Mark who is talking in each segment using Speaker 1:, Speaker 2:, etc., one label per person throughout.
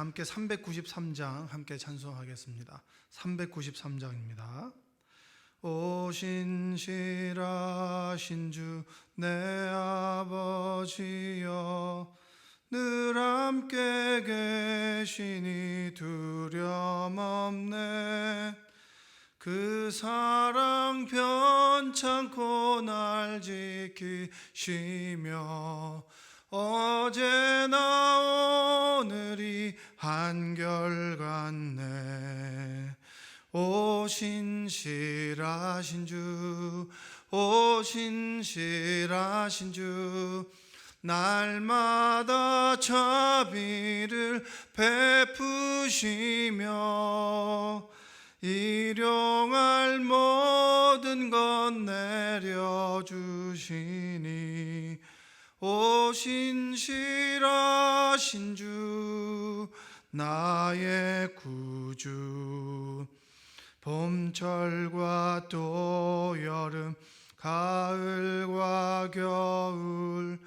Speaker 1: 함께 393장 함께 찬송하겠습니다. 393장입니다. 오 신실하신 주 내 아버지여, 늘 함께 계시니 두려움 없네. 그 사랑 변찮고 날 지키시며 어제나 오늘이 한결같네. 오 신실하신 주, 오 신실하신 주, 날마다 자비를 베푸시며 일용할 모든 것 내려주시니 오 신실하신 주 나의 구주. 봄철과 또 여름 가을과 겨울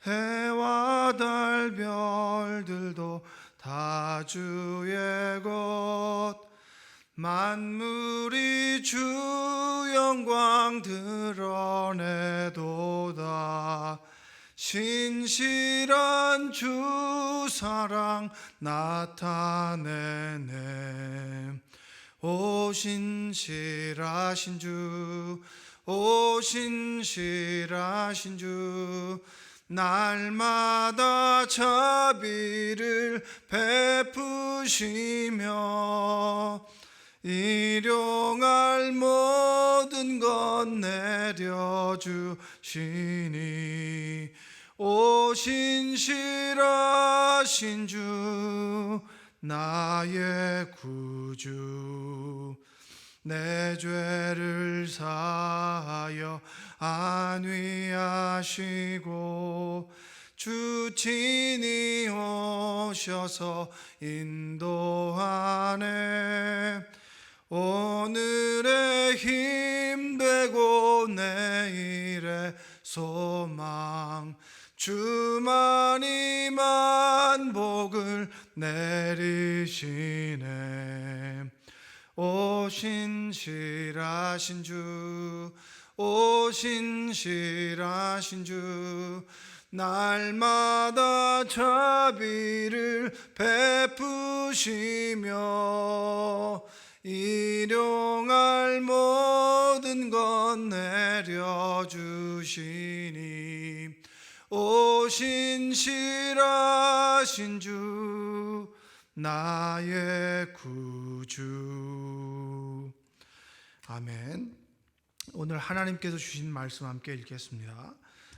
Speaker 1: 해와 달 별들도 다 주의 것, 만물이 주 영광 드러내도다. 신실한 주 사랑 나타내네. 오 신실하신 주, 오 신실하신 주, 날마다 자비를 베푸시며 일용할 모든 것 내려주시니 오 신실하신 주 나의 구주. 내 죄를 사하여 안위하시고 주 친히 오셔서 인도하네. 오늘의 힘되고 내일의 소망, 주만이 만복을 내리시네. 오 신실하신 주, 오 신실하신 주, 날마다 자비를 베푸시며 일용할 모든 것 내려주시니 오 신실하신 주 나의 구주. 아멘. 오늘 하나님께서 주신 말씀 함께 읽겠습니다.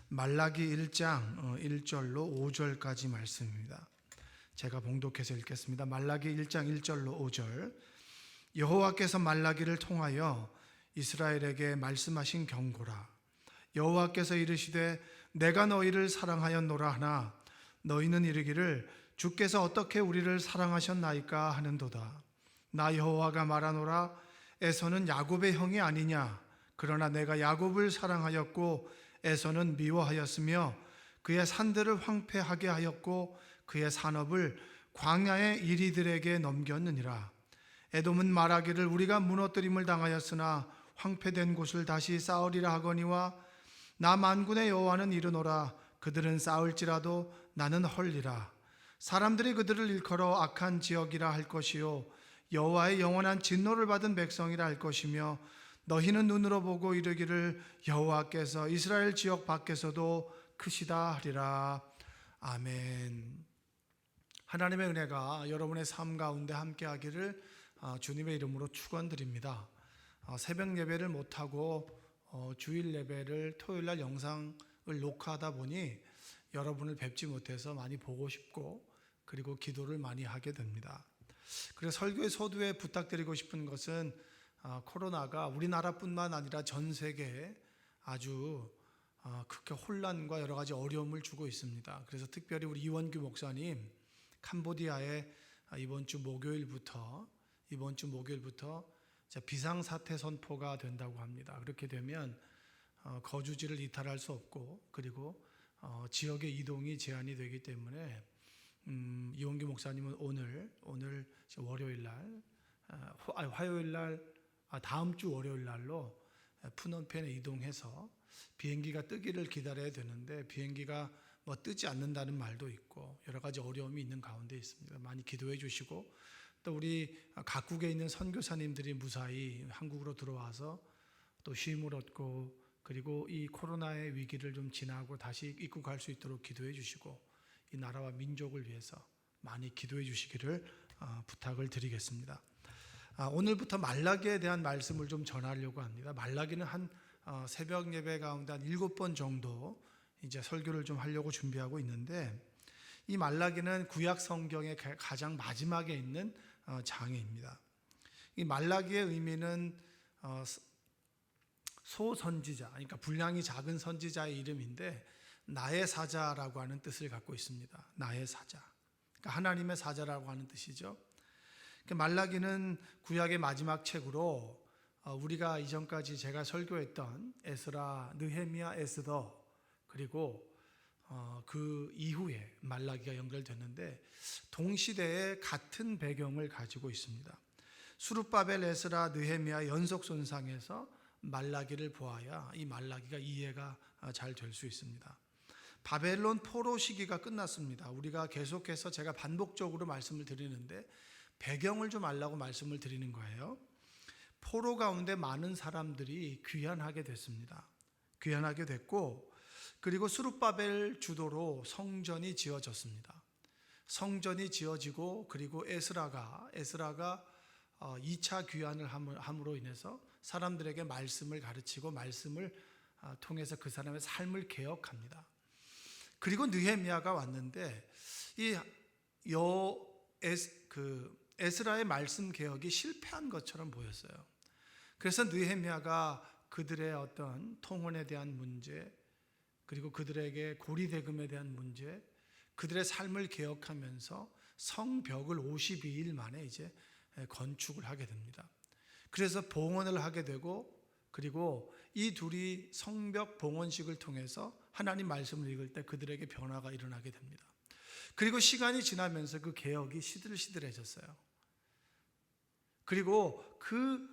Speaker 1: 말라기 1장 1절로 5절까지 말씀입니다. 제가 봉독해서 읽겠습니다. 말라기 1장 1절로 5절. 여호와께서 말라기를 통하여 이스라엘에게 말씀하신 경고라. 여호와께서 이르시되 내가 너희를 사랑하였노라 하나 너희는 이르기를 주께서 어떻게 우리를 사랑하셨나이까 하는도다. 나 여호와가 말하노라. 에서는 야곱의 형이 아니냐. 그러나 내가 야곱을 사랑하였고 에서는 미워하였으며 그의 산들을 황폐하게 하였고 그의 산업을 광야의 이리들에게 넘겼느니라. 에돔은 말하기를 우리가 무너뜨림을 당하였으나 황폐된 곳을 다시 쌓으리라 하거니와 나 만군의 여호와는 이르노라. 그들은 쌓을지라도 나는 헐리라. 사람들이 그들을 일컬어 악한 지역이라 할 것이요 여호와의 영원한 진노를 받은 백성이라 할 것이며 너희는 눈으로 보고 이르기를 여호와께서 이스라엘 지역 밖에서도 크시다 하리라. 아멘. 하나님의 은혜가 여러분의 삶 가운데 함께하기를 주님의 이름으로 축원드립니다. 새벽 예배를 못하고 주일 예배를 토요일날 영상을 녹화하다 보니 여러분을 뵙지 못해서 많이 보고 싶고 그리고 기도를 많이 하게 됩니다. 그래서 설교의 서두에 부탁드리고 싶은 것은 코로나가 우리나라뿐만 아니라 전 세계에 아주 극히 혼란과 여러 가지 어려움을 주고 있습니다. 그래서 특별히 우리 이원규 목사님 캄보디아에 이번 주 목요일부터 비상사태 선포가 된다고 합니다. 그렇게 되면 거주지를 이탈할 수 없고 그리고 지역의 이동이 제한이 되기 때문에 이원기 목사님은 오늘 월요일 날, 화요일 날, 다음 주 월요일 날로 푸놈펜에 이동해서 비행기가 뜨기를 기다려야 되는데 비행기가 뭐 뜨지 않는다는 말도 있고 여러 가지 어려움이 있는 가운데 있습니다. 많이 기도해 주시고 또 우리 각국에 있는 선교사님들이 무사히 한국으로 들어와서 또 쉼을 얻고 그리고 이 코로나의 위기를 좀 지나고 다시 입국할 수 있도록 기도해 주시고 이 나라와 민족을 위해서 많이 기도해 주시기를 부탁을 드리겠습니다. 오늘부터 말라기에 대한 말씀을 좀 전하려고 합니다. 말라기는 한 새벽 예배 가운데 한 7번 정도 이제 설교를 좀 하려고 준비하고 있는데 이 말라기는 구약 성경의 가장 마지막에 있는 장애입니다. 이 말라기의 의미는 소선지자, 그러니까 분량이 작은 선지자의 이름인데 나의 사자라고 하는 뜻을 갖고 있습니다. 나의 사자, 그러니까 하나님의 사자라고 하는 뜻이죠. 말라기는 구약의 마지막 책으로 우리가 이전까지 제가 설교했던 에스라, 느헤미야, 에스더 그리고 그 이후에 말라기가 연결됐는데 동시대에 같은 배경을 가지고 있습니다. 수룹바벨, 에스라, 느헤미야 연속선상에서 말라기를 보아야 이 말라기가 이해가 잘 될 수 있습니다. 바벨론 포로 시기가 끝났습니다. 우리가 계속해서 제가 반복적으로 말씀을 드리는데 배경을 좀 알라고 말씀을 드리는 거예요. 포로 가운데 많은 사람들이 귀환하게 됐습니다. 귀환하게 됐고 그리고 수룹바벨 주도로 성전이 지어졌습니다. 성전이 지어지고 그리고 에스라가 2차 귀환을 함으로 인해서 사람들에게 말씀을 가르치고 말씀을 통해서 그 사람의 삶을 개혁합니다. 그리고 느헤미야가 왔는데 에스라의 말씀 개혁이 실패한 것처럼 보였어요. 그래서 느헤미야가 그들의 어떤 통혼에 대한 문제 그리고 그들에게 고리대금에 대한 문제 그들의 삶을 개혁하면서 성벽을 52일 만에 이제 건축을 하게 됩니다. 그래서 봉헌을 하게 되고 그리고 이 둘이 성벽 봉헌식을 통해서 하나님 말씀을 읽을 때 그들에게 변화가 일어나게 됩니다. 그리고 시간이 지나면서 그 개혁이 시들시들해졌어요. 그리고 그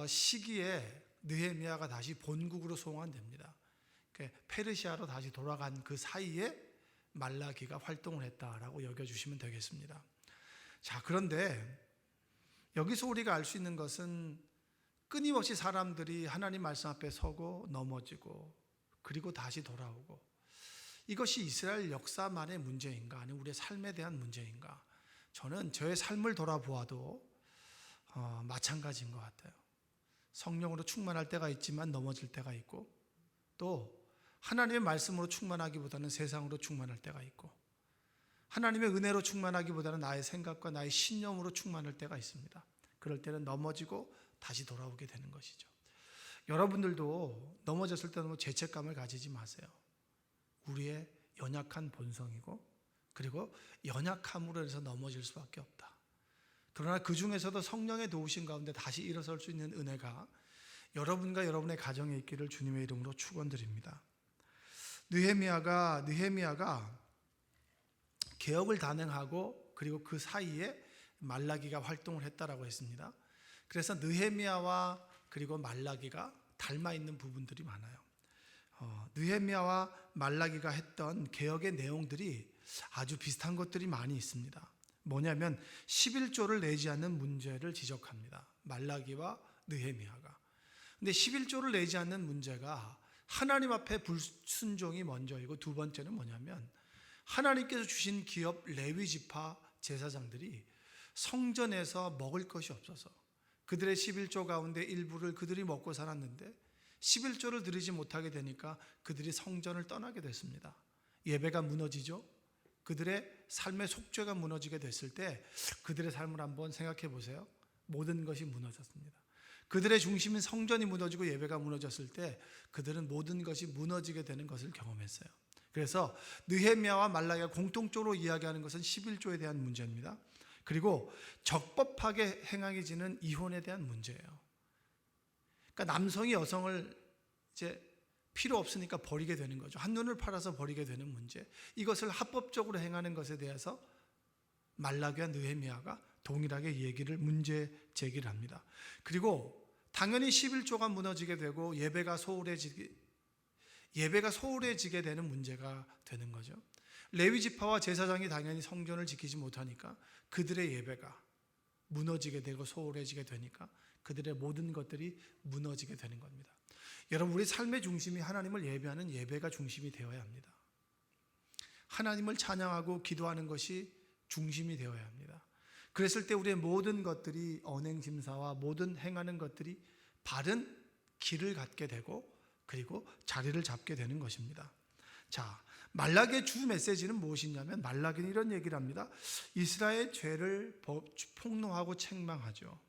Speaker 1: 시기에 느헤미야가 다시 본국으로 송환됩니다. 페르시아로 다시 돌아간 그 사이에 말라기가 활동을 했다라고 여겨주시면 되겠습니다. 자, 그런데 여기서 우리가 알 수 있는 것은 끊임없이 사람들이 하나님 말씀 앞에 서고 넘어지고 그리고 다시 돌아오고 이것이 이스라엘 역사만의 문제인가 아니면 우리의 삶에 대한 문제인가? 저는 저의 삶을 돌아보아도 마찬가지인 것 같아요. 성령으로 충만할 때가 있지만 넘어질 때가 있고 또 하나님의 말씀으로 충만하기보다는 세상으로 충만할 때가 있고 하나님의 은혜로 충만하기보다는 나의 생각과 나의 신념으로 충만할 때가 있습니다. 그럴 때는 넘어지고 다시 돌아오게 되는 것이죠. 여러분들도 넘어졌을 때는 죄책감을 가지지 마세요. 우리의 연약한 본성이고 그리고 연약함으로 해서 넘어질 수밖에 없다. 그러나 그 중에서도 성령의 도우심 가운데 다시 일어설 수 있는 은혜가 여러분과 여러분의 가정에 있기를 주님의 이름으로 축원드립니다. 느헤미야가 개혁을 단행하고 그리고 그 사이에 말라기가 활동을 했다라고 했습니다. 그래서 느헤미야와 그리고 말라기가 닮아 있는 부분들이 많아요. 느헤미야와 말라기가 했던 개혁의 내용들이 아주 비슷한 것들이 많이 있습니다. 뭐냐면 11조를 내지 않는 문제를 지적합니다. 말라기와 느헤미야가. 근데 11조를 내지 않는 문제가 하나님 앞에 불순종이 먼저이고 두 번째는 뭐냐면 하나님께서 주신 기업 레위 지파 제사장들이 성전에서 먹을 것이 없어서 그들의 11조 가운데 일부를 그들이 먹고 살았는데 11조를 드리지 못하게 되니까 그들이 성전을 떠나게 됐습니다. 예배가 무너지죠. 그들의 삶의 속죄가 무너지게 됐을 때 그들의 삶을 한번 생각해 보세요. 모든 것이 무너졌습니다. 그들의 중심인 성전이 무너지고 예배가 무너졌을 때 그들은 모든 것이 무너지게 되는 것을 경험했어요. 그래서 느헤미야와 말라기가 공통적으로 이야기하는 것은 11조에 대한 문제입니다. 그리고 적법하게 행하게지는 이혼에 대한 문제예요. 그러니까 남성이 여성을 이제 필요 없으니까 버리게 되는 거죠. 한눈을 팔아서 버리게 되는 문제. 이것을 합법적으로 행하는 것에 대해서 말라기와 느헤미야가 동일하게 문제 제기를 합니다. 그리고 당연히 11조가 무너지게 되고 예배가 소홀해지게 되는 문제가 되는 거죠. 레위 지파와 제사장이 당연히 성전을 지키지 못하니까 그들의 예배가 무너지게 되고 소홀해지게 되니까 그들의 모든 것들이 무너지게 되는 겁니다. 여러분, 우리 삶의 중심이 하나님을 예배하는 예배가 중심이 되어야 합니다. 하나님을 찬양하고 기도하는 것이 중심이 되어야 합니다. 그랬을 때 우리의 모든 것들이 언행심사와 모든 행하는 것들이 바른 길을 갖게 되고 그리고 자리를 잡게 되는 것입니다. 자, 말라기의 주 메시지는 무엇이냐면 말라기는 이런 얘기를 합니다. 이스라엘 죄를 폭로하고 책망하죠.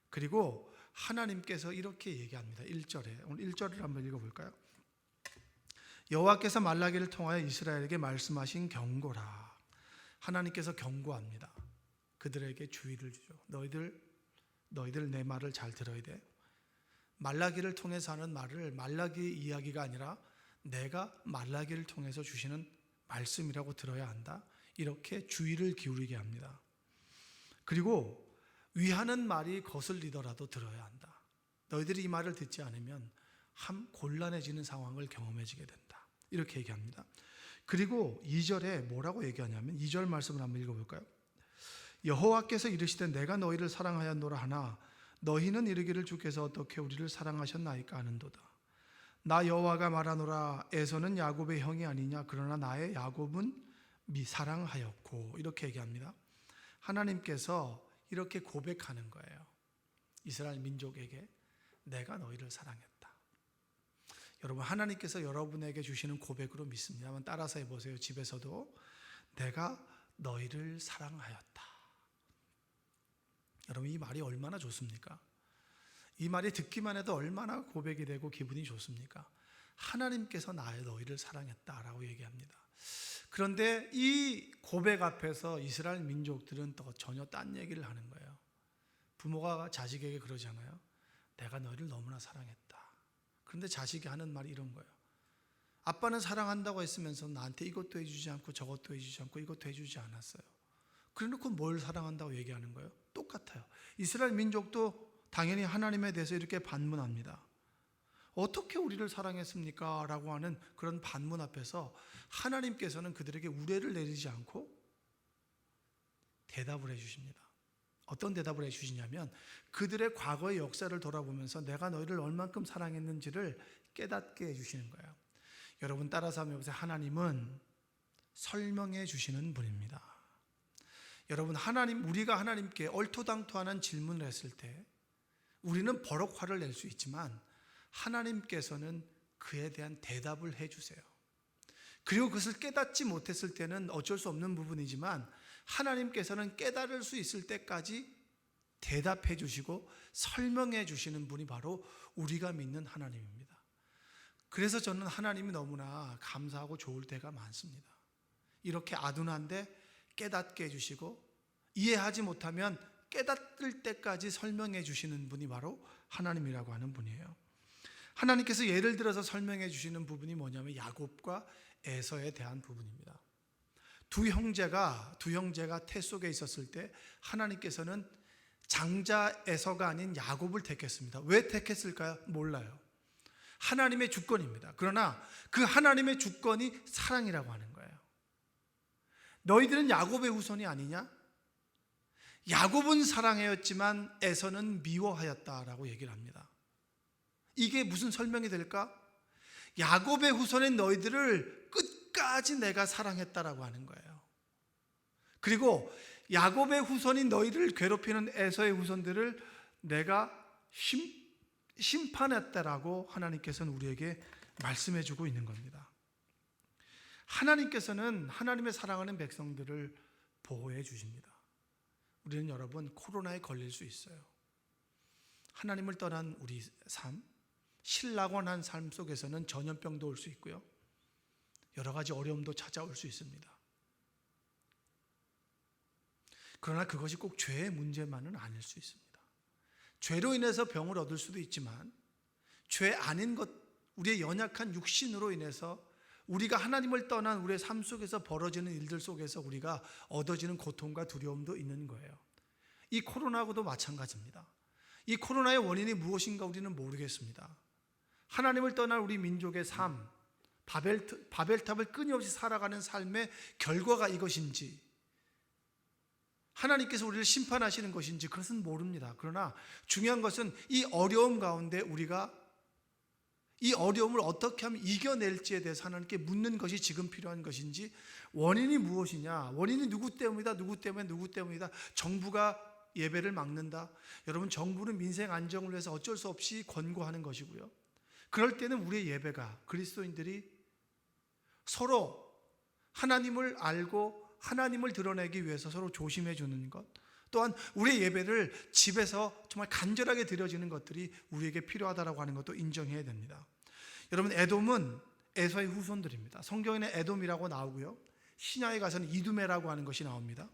Speaker 1: 그리고 하나님께서 이렇게 얘기합니다. 1절에 오늘 1절을 한번 읽어볼까요? 여호와께서 말라기를 통하여 이스라엘에게 말씀하신 경고라. 하나님께서 경고합니다. 그들에게 주의를 주죠. 너희들 내 말을 잘 들어야 돼. 말라기를 통해서 하는 말을 말라기 이야기가 아니라 내가 말라기를 통해서 주시는 말씀이라고 들어야 한다. 이렇게 주의를 기울이게 합니다. 그리고 위하는 말이 거슬리더라도 들어야 한다. 너희들이 이 말을 듣지 않으면 곤란해지는 상황을 경험해지게 된다. 이렇게 얘기합니다. 그리고 2절에 뭐라고 얘기하냐면 2절 말씀을 한번 읽어볼까요? 여호와께서 이르시되 내가 너희를 사랑하였노라 하나 너희는 이르기를 주께서 어떻게 우리를 사랑하셨나이까 하는도다. 나 여호와가 말하노라 에서는 야곱의 형이 아니냐 그러나 나의 야곱은 사랑하였고 이렇게 얘기합니다. 하나님께서 이렇게 고백하는 거예요. 이스라엘 민족에게 내가 너희를 사랑했다. 여러분, 하나님께서 여러분에게 주시는 고백으로 믿습니다. 한번 따라서 해보세요. 집에서도 내가 너희를 사랑하였다. 여러분, 이 말이 얼마나 좋습니까? 이 말이 듣기만 해도 얼마나 고백이 되고 기분이 좋습니까? 하나님께서 너희를 사랑했다라고 얘기합니다. 그런데 이 고백 앞에서 이스라엘 민족들은 또 전혀 딴 얘기를 하는 거예요. 부모가 자식에게 그러잖아요. 내가 너희를 너무나 사랑했다. 그런데 자식이 하는 말이 이런 거예요. 아빠는 사랑한다고 했으면서 나한테 이것도 해주지 않고 저것도 해주지 않고 이것도 해주지 않았어요. 그래놓고 뭘 사랑한다고 얘기하는 거예요? 똑같아요. 이스라엘 민족도 당연히 하나님에 대해서 이렇게 반문합니다. 어떻게 우리를 사랑했습니까? 라고 하는 그런 반문 앞에서 하나님께서는 그들에게 우레를 내리지 않고 대답을 해주십니다. 어떤 대답을 해주시냐면 그들의 과거의 역사를 돌아보면서 내가 너희를 얼만큼 사랑했는지를 깨닫게 해주시는 거예요. 여러분, 따라서 한번 해보세요. 하나님은 설명해 주시는 분입니다. 여러분, 우리가 하나님께 얼토당토하는 질문을 했을 때 우리는 버럭 화를 낼 수 있지만 하나님께서는 그에 대한 대답을 해주세요. 그리고 그것을 깨닫지 못했을 때는 어쩔 수 없는 부분이지만 하나님께서는 깨달을 수 있을 때까지 대답해 주시고 설명해 주시는 분이 바로 우리가 믿는 하나님입니다. 그래서 저는 하나님이 너무나 감사하고 좋을 때가 많습니다. 이렇게 아둔한데 깨닫게 해주시고 이해하지 못하면 깨닫을 때까지 설명해 주시는 분이 바로 하나님이라고 하는 분이에요. 하나님께서 예를 들어서 설명해 주시는 부분이 뭐냐면 야곱과 에서에 대한 부분입니다. 두 형제가 태 속에 있었을 때 하나님께서는 장자 에서가 아닌 야곱을 택했습니다. 왜 택했을까요? 몰라요. 하나님의 주권입니다. 그러나 그 하나님의 주권이 사랑이라고 하는 거예요. 너희들은 야곱의 후손이 아니냐? 야곱은 사랑하였지만 에서는 미워하였다라고 얘기를 합니다. 이게 무슨 설명이 될까? 야곱의 후손인 너희들을 끝까지 내가 사랑했다라고 하는 거예요. 그리고 야곱의 후손인 너희를 괴롭히는 에서의 후손들을 내가 심판했다라고 하나님께서는 우리에게 말씀해 주고 있는 겁니다. 하나님께서는 하나님의 사랑하는 백성들을 보호해 주십니다. 우리는 여러분 코로나에 걸릴 수 있어요. 하나님을 떠난 우리 삶, 신락원한 삶 속에서는 전염병도 올 수 있고요. 여러 가지 어려움도 찾아올 수 있습니다. 그러나 그것이 꼭 죄의 문제만은 아닐 수 있습니다. 죄로 인해서 병을 얻을 수도 있지만 죄 아닌 것, 우리의 연약한 육신으로 인해서 우리가 하나님을 떠난 우리의 삶 속에서 벌어지는 일들 속에서 우리가 얻어지는 고통과 두려움도 있는 거예요. 이 코로나하고도 마찬가지입니다. 이 코로나의 원인이 무엇인가 우리는 모르겠습니다. 하나님을 떠난 우리 민족의 삶, 바벨탑을 끊임없이 살아가는 삶의 결과가 이것인지, 하나님께서 우리를 심판하시는 것인지 그것은 모릅니다. 그러나 중요한 것은 이 어려움 가운데 우리가 이 어려움을 어떻게 하면 이겨낼지에 대해서 하나님께 묻는 것이 지금 필요한 것인지, 원인이 무엇이냐, 원인이 누구 때문이다, 누구 때문이다, 정부가 예배를 막는다. 여러분, 정부는 민생 안정을 위해서 어쩔 수 없이 권고하는 것이고요. 그럴 때는 우리의 예배가, 그리스도인들이 서로 하나님을 알고 하나님을 드러내기 위해서 서로 조심해 주는 것, 또한 우리의 예배를 집에서 정말 간절하게 드려지는 것들이 우리에게 필요하다라고 하는 것도 인정해야 됩니다. 여러분, 에돔은 에서의 후손들입니다. 성경에는 에돔이라고 나오고요, 신약에 가서는 이두메라고 하는 것이 나옵니다.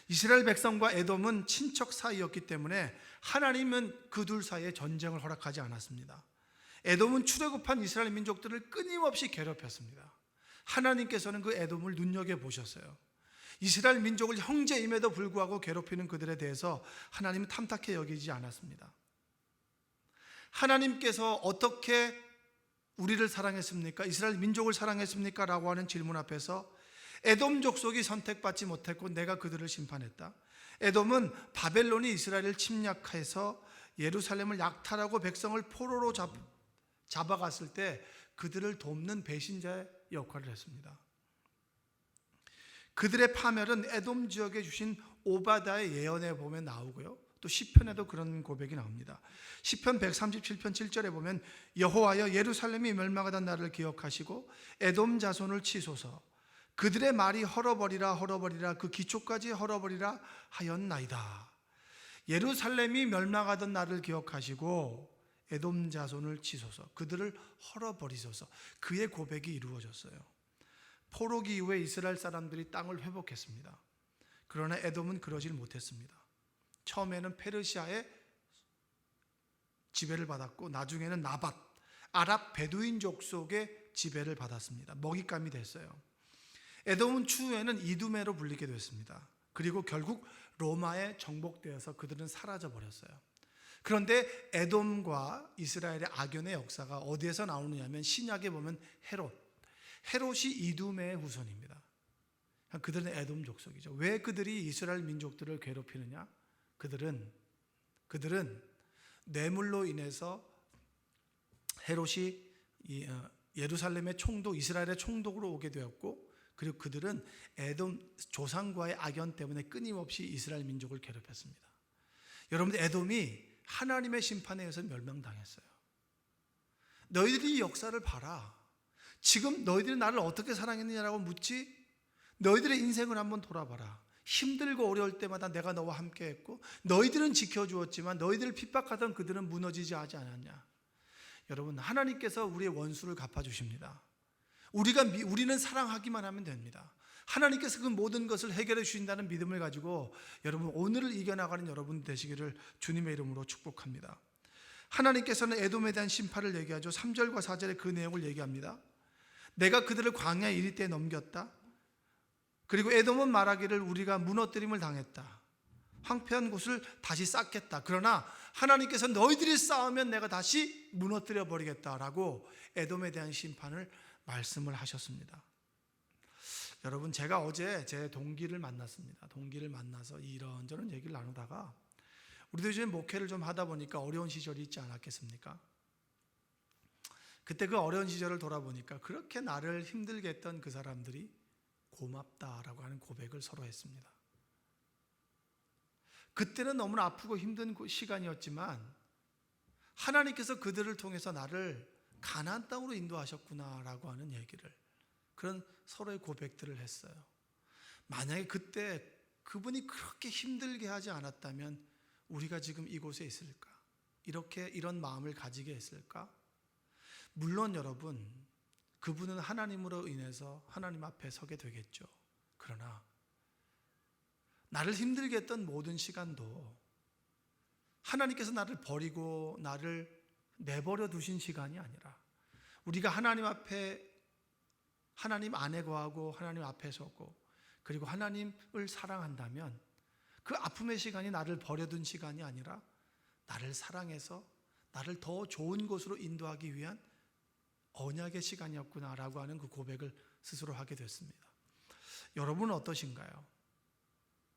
Speaker 1: 이스라엘 백성과 에돔은 친척 사이였기 때문에 하나님은 그 둘 사이에 전쟁을 허락하지 않았습니다. 에돔은 출애굽한 이스라엘 민족들을 끊임없이 괴롭혔습니다. 하나님께서는 그 에돔을 눈여겨보셨어요. 이스라엘 민족을 형제임에도 불구하고 괴롭히는 그들에 대해서 하나님은 탐탁해 여기지 않았습니다. 하나님께서 어떻게 우리를 사랑했습니까? 이스라엘 민족을 사랑했습니까? 라고 하는 질문 앞에서 에돔 족속이 선택받지 못했고 내가 그들을 심판했다. 에돔은 바벨론이 이스라엘을 침략해서 예루살렘을 약탈하고 백성을 포로로 잡아갔을 때 그들을 돕는 배신자의 역할을 했습니다. 그들의 파멸은 에돔 지역에 주신 오바다의 예언에 보면 나오고요, 또 시편에도 그런 고백이 나옵니다. 시편 137편 7절에 보면 여호와여, 예루살렘이 멸망하던 날을 기억하시고 에돔 자손을 치소서. 그들의 말이 헐어버리라 그 기초까지 헐어버리라 하였나이다. 예루살렘이 멸망하던 날을 기억하시고 에돔 자손을 치소서, 그들을 헐어버리소서. 그의 고백이 이루어졌어요. 포로기 이후에 이스라엘 사람들이 땅을 회복했습니다. 그러나 에돔은 그러질 못했습니다. 처음에는 페르시아의 지배를 받았고 나중에는 나밧, 아랍 베두인족 속의 지배를 받았습니다. 먹잇감이 됐어요. 에돔은 추후에는 이두메로 불리게 됐습니다. 그리고 결국 로마에 정복되어서 그들은 사라져 버렸어요. 그런데 에돔과 이스라엘의 악연의 역사가 어디에서 나오느냐면 신약에 보면 헤롯이 이두메의 후손입니다. 그들은 에돔 족속이죠. 왜 그들이 이스라엘 민족들을 괴롭히느냐? 그들은 뇌물로 인해서 헤롯이 예루살렘의 총독, 이스라엘의 총독으로 오게 되었고, 그리고 그들은 에돔 조상과의 악연 때문에 끊임없이 이스라엘 민족을 괴롭혔습니다. 여러분들, 에돔이 하나님의 심판에 의해서 멸망당했어요. 너희들이 이 역사를 봐라. 지금 너희들이 나를 어떻게 사랑했느냐라고 묻지? 너희들의 인생을 한번 돌아봐라. 힘들고 어려울 때마다 내가 너와 함께 했고 너희들은 지켜주었지만 너희들을 핍박하던 그들은 무너지지 하지 않았냐. 여러분, 하나님께서 우리의 원수를 갚아주십니다. 우리는 사랑하기만 하면 됩니다. 하나님께서 그 모든 것을 해결해 주신다는 믿음을 가지고 여러분, 오늘을 이겨나가는 여러분 되시기를 주님의 이름으로 축복합니다. 하나님께서는 에돔에 대한 심판을 얘기하죠. 3절과 4절에 그 내용을 얘기합니다. 내가 그들을 광야 이리 때에 넘겼다. 그리고 에돔은 말하기를 우리가 무너뜨림을 당했다. 황폐한 곳을 다시 쌓겠다. 그러나 하나님께서 너희들이 쌓으면 내가 다시 무너뜨려 버리겠다라고 에돔에 대한 심판을 말씀을 하셨습니다. 여러분, 제가 어제 제 동기를 만났습니다. 동기를 만나서 이런저런 얘기를 나누다가 우리도 이제 목회를 좀 하다 보니까 어려운 시절이 있지 않았겠습니까? 그때 그 어려운 시절을 돌아보니까 그렇게 나를 힘들게 했던 그 사람들이 고맙다라고 하는 고백을 서로 했습니다. 그때는 너무나 아프고 힘든 시간이었지만 하나님께서 그들을 통해서 나를 가나안 땅으로 인도하셨구나라고 하는 얘기를, 그런 서로의 고백들을 했어요. 만약에 그때 그분이 그렇게 힘들게 하지 않았다면 우리가 지금 이곳에 있을까? 이런 마음을 가지게 했을까? 물론 여러분, 그분은 하나님으로 인해서 하나님 앞에 서게 되겠죠. 그러나 나를 힘들게 했던 모든 시간도 하나님께서 나를 버리고 나를 내버려 두신 시간이 아니라 우리가 하나님 앞에 하나님 안에 거하고 하나님 앞에 서고 그리고 하나님을 사랑한다면 그 아픔의 시간이 나를 버려둔 시간이 아니라 나를 사랑해서 나를 더 좋은 곳으로 인도하기 위한 언약의 시간이었구나라고 하는 그 고백을 스스로 하게 됐습니다. 여러분은 어떠신가요?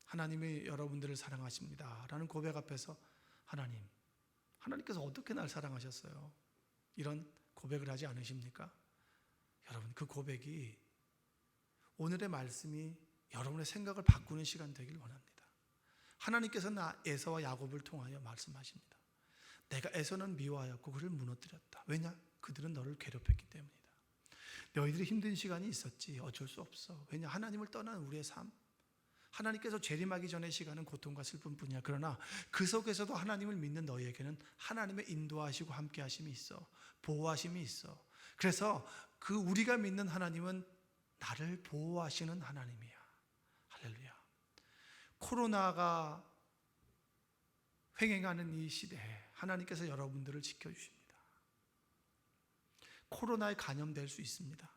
Speaker 1: 하나님이 여러분들을 사랑하십니다 라는 고백 앞에서 하나님께서 어떻게 날 사랑하셨어요? 이런 고백을 하지 않으십니까? 여러분, 그 고백이 오늘의 말씀이 여러분의 생각을 바꾸는 시간 되길 원합니다. 하나님께서는 에서와 야곱을 통하여 말씀하십니다. 내가 에서는 미워하였고 그를 무너뜨렸다. 왜냐? 그들은 너를 괴롭혔기 때문이다. 너희들이 힘든 시간이 있었지. 어쩔 수 없어. 왜냐? 하나님을 떠난 우리의 삶, 하나님께서 재림하기 전의 시간은 고통과 슬픔뿐이야. 그러나 그 속에서도 하나님을 믿는 너희에게는 하나님의 인도하시고 함께하심이 있어. 보호하심이 있어. 그래서 그 우리가 믿는 하나님은 나를 보호하시는 하나님이야. 할렐루야. 코로나가 횡행하는 이 시대에 하나님께서 여러분들을 지켜주십니다. 코로나에 감염될 수 있습니다.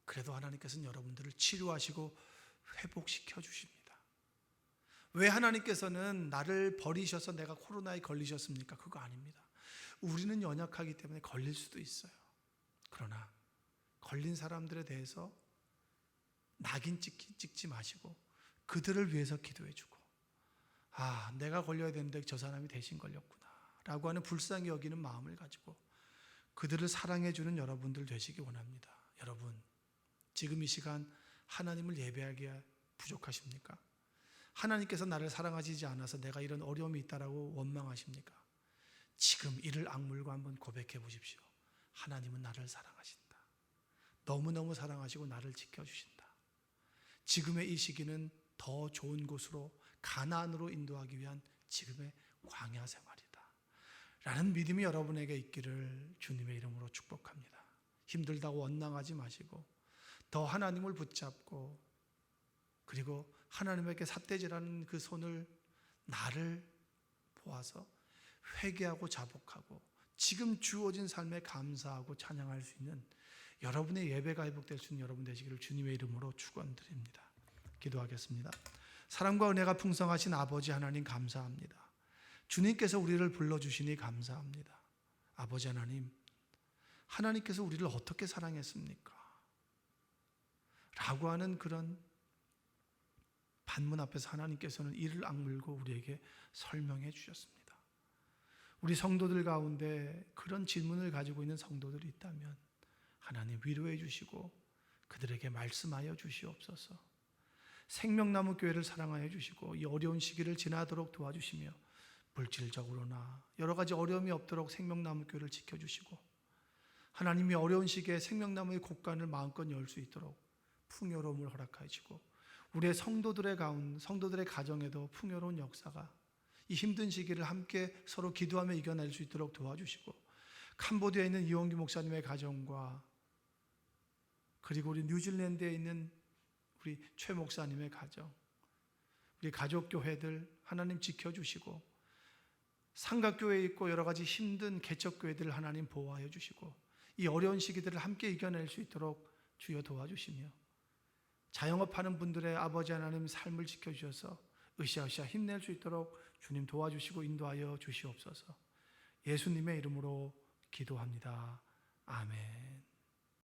Speaker 1: 그래도 하나님께서는 여러분들을 치료하시고 회복시켜 주십니다. 왜 하나님께서는 나를 버리셔서 내가 코로나에 걸리셨습니까? 그거 아닙니다. 우리는 연약하기 때문에 걸릴 수도 있어요. 그러나 걸린 사람들에 대해서 낙인 찍지 마시고 그들을 위해서 기도해 주고, 내가 걸려야 되는데 저 사람이 대신 걸렸구나 라고 하는 불쌍히 여기는 마음을 가지고 그들을 사랑해 주는 여러분들 되시기 원합니다. 여러분, 지금 이 시간 하나님을 예배하기에 부족하십니까? 하나님께서 나를 사랑하시지 않아서 내가 이런 어려움이 있다라고 원망하십니까? 지금 이를 악물고 한번 고백해 보십시오. 하나님은 나를 사랑하신다. 너무너무 사랑하시고 나를 지켜주신다. 지금의 이 시기는 더 좋은 곳으로, 가나안으로 인도하기 위한 지금의 광야 생활이다 라는 믿음이 여러분에게 있기를 주님의 이름으로 축복합니다. 힘들다고 원망하지 마시고 더 하나님을 붙잡고, 그리고 하나님에게 삿대질하는 그 손을, 나를 보아서 회개하고 자복하고 지금 주어진 삶에 감사하고 찬양할 수 있는 여러분의 예배가 회복될 수 있는 여러분 되시기를 주님의 이름으로 축원드립니다. 기도하겠습니다. 사랑과 은혜가 풍성하신 아버지 하나님, 감사합니다. 주님께서 우리를 불러주시니 감사합니다. 아버지 하나님, 하나님께서 우리를 어떻게 사랑했습니까? 라고 하는 그런 반문 앞에서 하나님께서는 이를 악물고 우리에게 설명해 주셨습니다. 우리 성도들 가운데 그런 질문을 가지고 있는 성도들이 있다면 하나님 위로해 주시고 그들에게 말씀하여 주시옵소서. 생명나무 교회를 사랑하여 주시고 이 어려운 시기를 지나도록 도와주시며 물질적으로나 여러 가지 어려움이 없도록 생명나무 교회를 지켜주시고, 하나님이 어려운 시기에 생명나무의 곳간을 마음껏 열 수 있도록 풍요로움을 허락하여 주시고, 우리의 성도들의 가정에도 풍요로운 역사가 이 힘든 시기를 함께 서로 기도하며 이겨낼 수 있도록 도와주시고, 캄보디아에 있는 이원규 목사님의 가정과 그리고 우리 뉴질랜드에 있는 우리 최 목사님의 가정, 우리 가족교회들 하나님 지켜주시고, 삼각교회에 있고 여러 가지 힘든 개척교회들을 하나님 보호하여 주시고 이 어려운 시기들을 함께 이겨낼 수 있도록 주여 도와주시며, 자영업하는 분들의 아버지 하나님 삶을 지켜주셔서 으쌰으쌰 힘낼 수 있도록 주님 도와주시고 인도하여 주시옵소서. 예수님의 이름으로 기도합니다. 아멘.